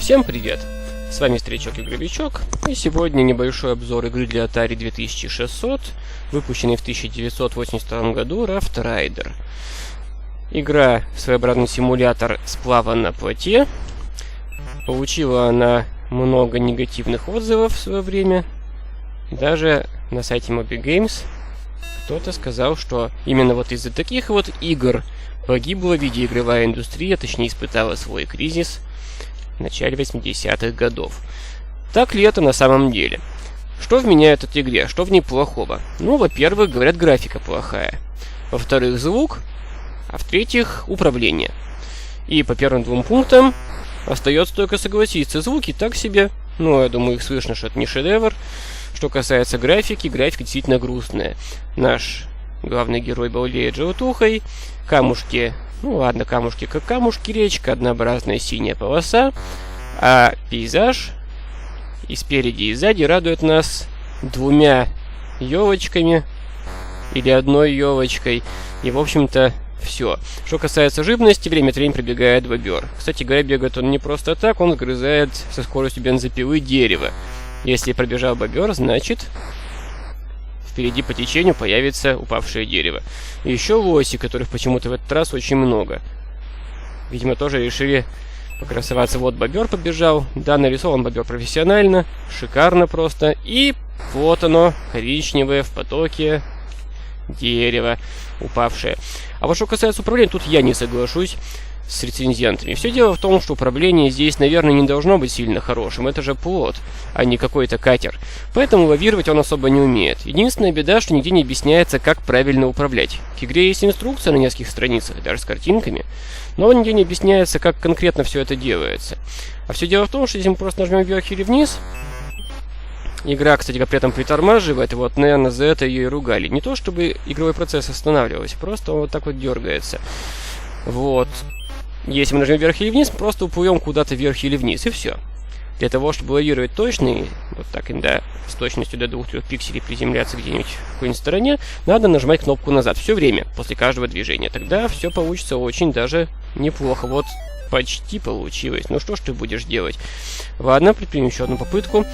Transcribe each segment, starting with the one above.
Всем привет! С вами Старичок-Игровичок, и сегодня небольшой обзор игры для Atari 2600, выпущенной в 1982 году, Raft Rider. Игра — своеобразный симулятор сплава на плоте. Получила она много негативных отзывов в свое время. Даже на сайте Moby Games кто-то сказал, что именно вот из-за таких вот игр погибла видеоигровая индустрия, точнее испытала свой кризис в начале 80-х годов. Так ли это на самом деле? Что вменяют этой игре? Что в ней плохого? Ну, во-первых, говорят, графика плохая. Во-вторых, звук. А в-третьих, управление. И по первым двум пунктам остается только согласиться. Звуки так себе. Ну, я думаю, их слышно, что это не шедевр. Что касается графики, графика действительно грустная. Наш главный герой болеет желтухой. Камушки, ну ладно, камушки как камушки, речка, однообразная синяя полоса. А пейзаж и спереди, и сзади радует нас двумя елочками или одной елочкой. И, в общем-то, все. Что касается живности, время от времени прибегает бобер. Кстати говоря, бегает он не просто так, он сгрызает со скоростью бензопилы дерево. Если пробежал бобер, значит впереди по течению появится упавшее дерево. И еще лоси, которых почему-то в этот раз очень много. Видимо, тоже решили покрасоваться. Вот бобер побежал. Да, нарисован бобер профессионально. Шикарно просто. И вот оно, коричневое в потоке дерево упавшее. А вот что касается управления, тут я не соглашусь с рецензентами. Все дело в том, что управление здесь, наверное, не должно быть сильно хорошим. Это же плот, а не какой-то катер. Поэтому лавировать он особо не умеет. Единственная беда, что нигде не объясняется, как правильно управлять. К игре есть инструкция на нескольких страницах, даже с картинками, но нигде не объясняется, как конкретно все это делается. А все дело в том, что если мы просто нажмем вверх или вниз, игра, кстати, при этом притормаживает, вот, наверное, за это ее и ругали. Не то, чтобы игровой процесс останавливался, просто он вот так вот дергается. Вот. Если мы нажмем вверх или вниз, просто уплывем куда-то вверх или вниз, и все. Для того, чтобы лавировать точно, вот так, да, с точностью до 2-3 пикселей приземляться где-нибудь в какой-нибудь стороне, надо нажимать кнопку назад все время, после каждого движения. Тогда все получится очень даже неплохо. Вот почти получилось. Ну что ж ты будешь делать? Ладно, предпримем еще одну попытку.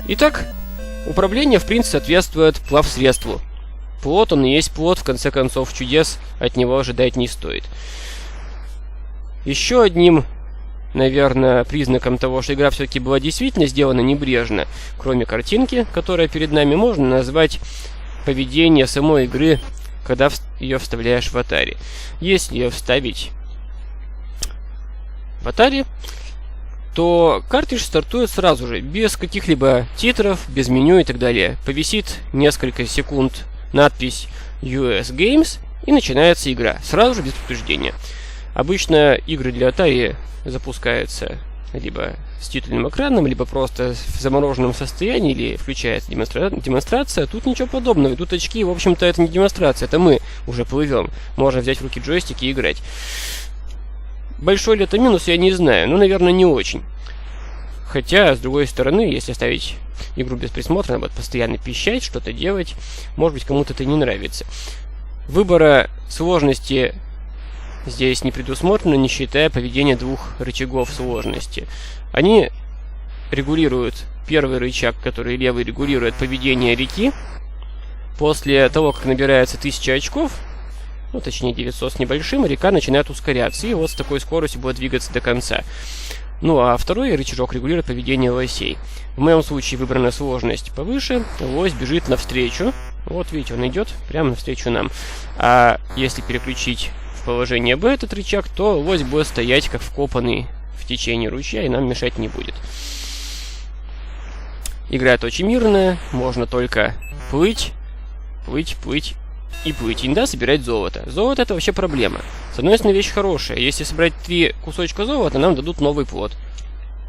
Итак, управление, в принципе, соответствует плавсредству. Плот, он и есть плот, в конце концов, чудес от него ожидать не стоит. Еще одним, наверное, признаком того, что игра все-таки была действительно сделана небрежно, кроме картинки, которая перед нами, можно назвать поведение самой игры, когда ее вставляешь в Atari. Если ее вставить в Atari, то картридж стартует сразу же, без каких-либо титров, без меню и так далее. Повисит несколько секунд надпись US Games, и начинается игра, сразу же без предупреждения. Обычно игры для Atari запускаются либо с титульным экраном, либо просто в замороженном состоянии, или включается демонстрация. Тут ничего подобного. Идут очки, в общем-то, это не демонстрация, это мы уже плывем. Можно взять в руки джойстик и играть. Большой ли это минус, я не знаю. Ну, наверное, не очень. Хотя, с другой стороны, если оставить игру без присмотра, она будет постоянно пищать, что-то делать. Может быть, кому-то это не нравится. Выбора сложности здесь не предусмотрено, не считая поведения двух рычагов сложности. Они регулируют первый рычаг, который левый, регулирует поведение реки. После того, как набирается 1000 очков, ну точнее 900 с небольшим, река начинает ускоряться, и вот с такой скоростью будет двигаться до конца. Ну а второй рычажок регулирует поведение лосей. В моем случае выбрана сложность повыше, лось бежит навстречу. Вот видите, он идет прямо навстречу нам. А если переключить положение Б этот рычаг, то лось будет стоять как вкопанный в течение ручья и нам мешать не будет. Игра эта очень мирная, можно только плыть, плыть, плыть и плыть. И иногда собирать золото. Золото — это вообще проблема. С одной стороны, вещь хорошая. Если собрать 3 кусочка золота, нам дадут новый плот.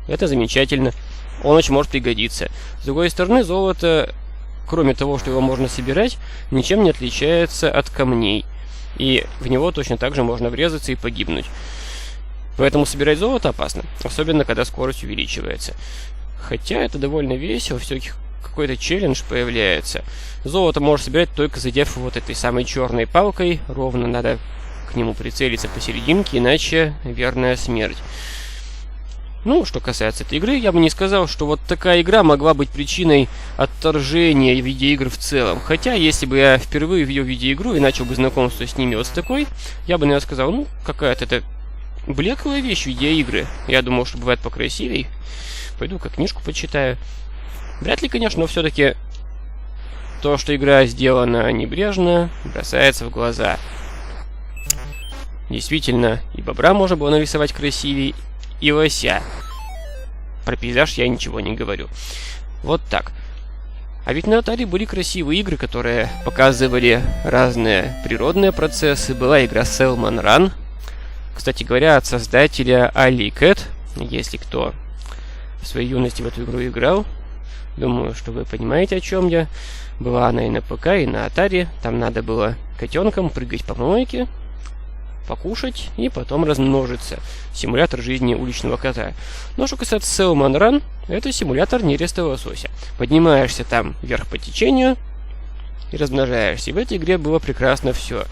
Это замечательно. Он очень может пригодиться. С другой стороны, золото, кроме того, что его можно собирать, ничем не отличается от камней. И в него точно так же можно врезаться и погибнуть. Поэтому собирать золото опасно, особенно когда скорость увеличивается. Хотя это довольно весело, все-таки какой-то челлендж появляется. Золото можешь собирать только задев вот этой самой черной палкой. Ровно надо к нему прицелиться посерединке, иначе верная смерть. Ну, что касается этой игры, я бы не сказал, что вот такая игра могла быть причиной отторжения видеоигр в целом. Хотя, если бы я впервые видел видеоигру и начал бы знакомство с ними вот с такой, я бы, наверное, сказал, ну, какая-то это блеклая вещь видеоигры. Я думал, что бывает покрасивей. Пойду-ка книжку почитаю. Вряд ли, конечно, но все-таки то, что игра сделана небрежно, бросается в глаза. Действительно, и бобра можно было нарисовать красивей, и лося. Про пейзаж я ничего не говорю. Вот так. А ведь на Atari были красивые игры, которые показывали разные природные процессы. Была игра Salmon Run. Кстати говоря, от создателя Ali Cat. Если кто в своей юности в эту игру играл, думаю, что вы понимаете, о чем я. Была она и на ПК, и на Atari. Там надо было котенком прыгать по мойке, покушать и потом размножиться. Симулятор жизни уличного кота. Но что касается Salmon Run, это симулятор нереста лосося. Поднимаешься там вверх по течению и размножаешься. И в этой игре было прекрасно все.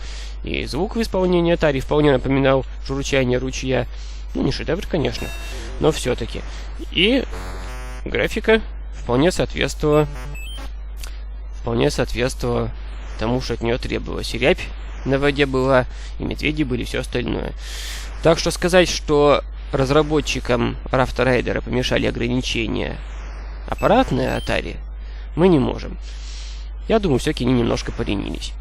И звук в исполнении Atari вполне напоминал журчание ручья. Ну, не шедевр, конечно, но все-таки. И графика вполне соответствовала тому, что от нее требовалось. И рябь на воде была, и медведи были, и все остальное. Так что сказать, что разработчикам Raft Rider помешали ограничения аппаратные Atari, мы не можем. Я думаю, все-таки они немножко поленились.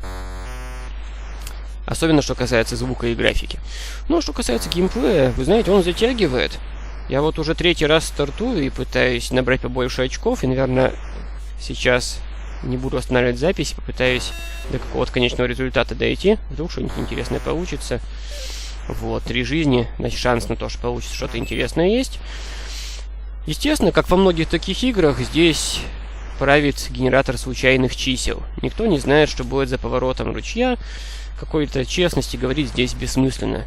Особенно, что касается звука и графики. Ну, что касается геймплея, вы знаете, он затягивает. Я вот уже 3-й раз стартую и пытаюсь набрать побольше очков, и, наверное, сейчас не буду останавливать запись, попытаюсь до какого-то конечного результата дойти. Вдруг что-нибудь интересное получится. Вот, 3 жизни, значит, шанс на то, что получится что-то интересное есть. Естественно, как во многих таких играх, здесь правит генератор случайных чисел. Никто не знает, что будет за поворотом ручья. Какой-то честности говорить здесь бессмысленно.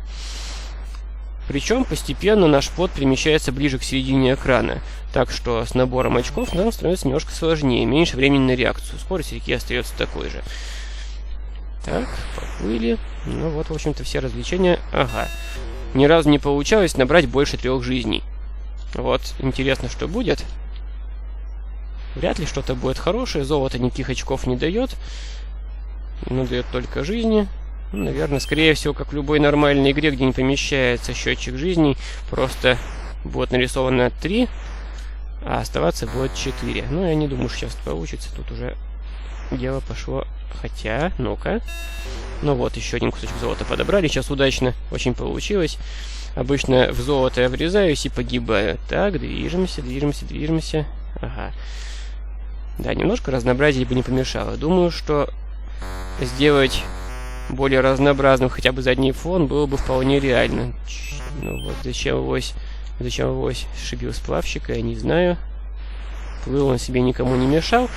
Причем постепенно наш плот перемещается ближе к середине экрана, так что с набором очков нам становится немножко сложнее, меньше времени на реакцию. Скорость реки остается такой же. Так, поплыли. Ну вот, в общем-то, все развлечения. Ага. Ни разу не получалось набрать больше 3 жизней. Вот, интересно, что будет. Вряд ли что-то будет хорошее. Золото никаких очков не дает. Но дает только жизни. Ну, наверное, скорее всего, как в любой нормальной игре, где не помещается счетчик жизней, просто будет нарисовано 3, а оставаться будет 4. Ну, я не думаю, что сейчас получится. Тут уже дело пошло. Хотя, ну-ка. Ну вот, еще один кусочек золота подобрали. Сейчас удачно очень получилось. Обычно в золото я врезаюсь и погибаю. Так, движемся, движемся, движемся. Ага. Да, немножко разнообразие бы не помешало. Думаю, что сделать более разнообразным хотя бы задний фон было бы вполне реально. Ну вот, зачем авось шибил сплавщика, я не знаю. Плыл он себе, никому не мешал.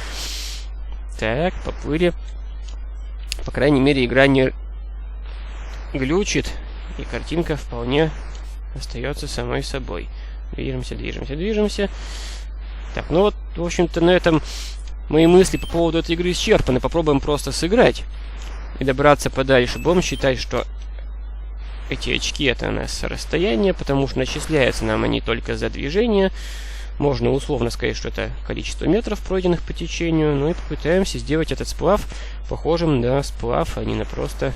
Так, поплыли. По крайней мере, игра не глючит, и картинка вполне остается самой собой. Движемся, движемся, движемся. Так, ну вот, в общем-то, на этом мои мысли по поводу этой игры исчерпаны. Попробуем просто сыграть и добраться подальше. Будем считать, что эти очки это у нас расстояние, потому что начисляются нам они только за движение. Можно условно сказать, что это количество метров, пройденных по течению. Ну и попытаемся сделать этот сплав похожим на сплав, а не на просто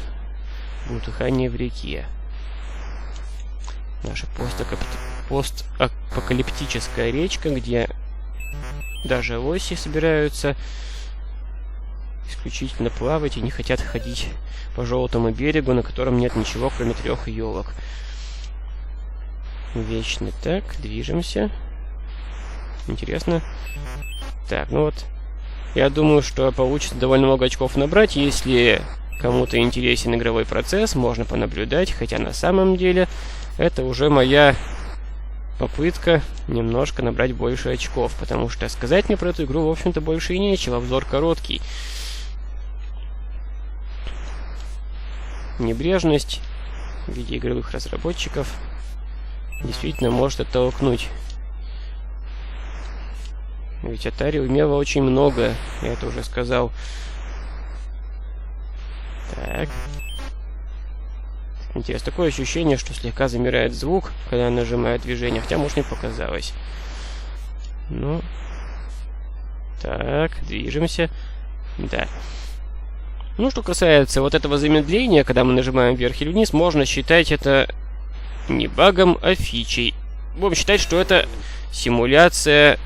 бултыхание в реке. Наша постапокалиптическая речка, где даже лоси собираются исключительно плавать и не хотят ходить по желтому берегу, на котором нет ничего, кроме 3 елок. Вечно так, движемся. Интересно. Так, ну вот. Я думаю, что получится довольно много очков набрать. Если кому-то интересен игровой процесс, можно понаблюдать. Хотя на самом деле это уже моя попытка немножко набрать больше очков. Потому что сказать мне про эту игру, в общем-то, больше и нечего. Обзор короткий. Небрежность в виде игровых разработчиков действительно может оттолкнуть. Ведь Atari умела очень много, я это уже сказал. Так. Интересно, такое ощущение, что слегка замирает звук, когда нажимаю движение, хотя, может, мне показалось. Ну, так, движемся. Да. Ну, что касается вот этого замедления, когда мы нажимаем вверх или вниз, можно считать это не багом, а фичей. Будем считать, что это симуляция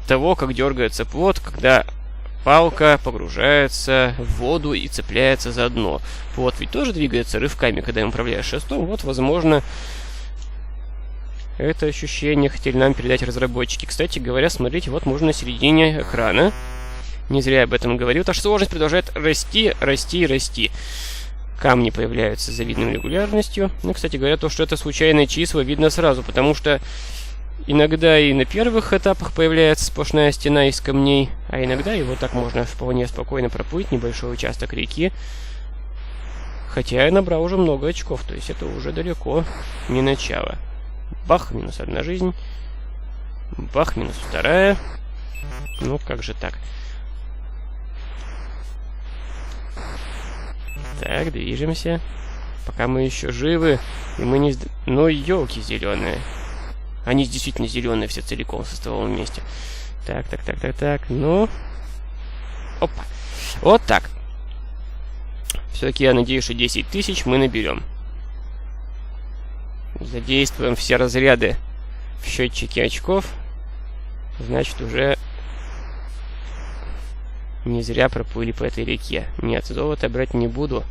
того, как дергается плот, когда палка погружается в воду и цепляется за дно. Плот ведь тоже двигается рывками, когда им управляешь шестом. Вот, возможно, это ощущение хотели нам передать разработчики. Кстати говоря, смотрите, вот можно на середине экрана. Не зря я об этом говорил. Так что сложность продолжает расти, расти и расти. Камни появляются с завидной регулярностью. Ну, кстати говоря, то, что это случайные числа, видно сразу, потому что иногда и на первых этапах появляется сплошная стена из камней, а иногда его так можно вполне спокойно проплыть, небольшой участок реки. Хотя я набрал уже много очков, то есть это уже далеко не начало. Бах, минус 1 жизнь. Бах, минус 2. Ну, как же так? Так, движемся. Пока мы еще живы, и мы не... Ну, елки зеленые. Они действительно зеленые все целиком со стволом вместе. Так, так, так, так, так. Ну. Опа. Вот так. Все-таки я надеюсь, что 10 тысяч мы наберем. Задействуем все разряды в счетчике очков. Значит, уже не зря проплыли по этой реке. Нет, золото брать не буду,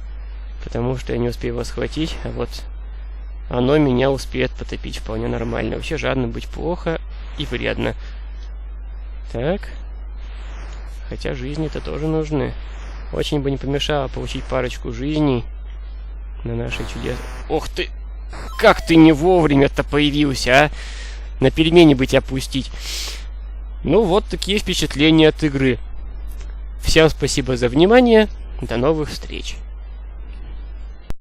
потому что я не успею его схватить. А вот оно меня успеет потопить вполне нормально. Вообще жадно быть плохо и вредно. Так. Хотя жизни-то тоже нужны. Очень бы не помешало получить парочку жизней на нашей чудесной... Ох ты! Как ты не вовремя-то появился, а? На перемене бы тебя пустить. Ну вот такие впечатления от игры. Всем спасибо за внимание. До новых встреч.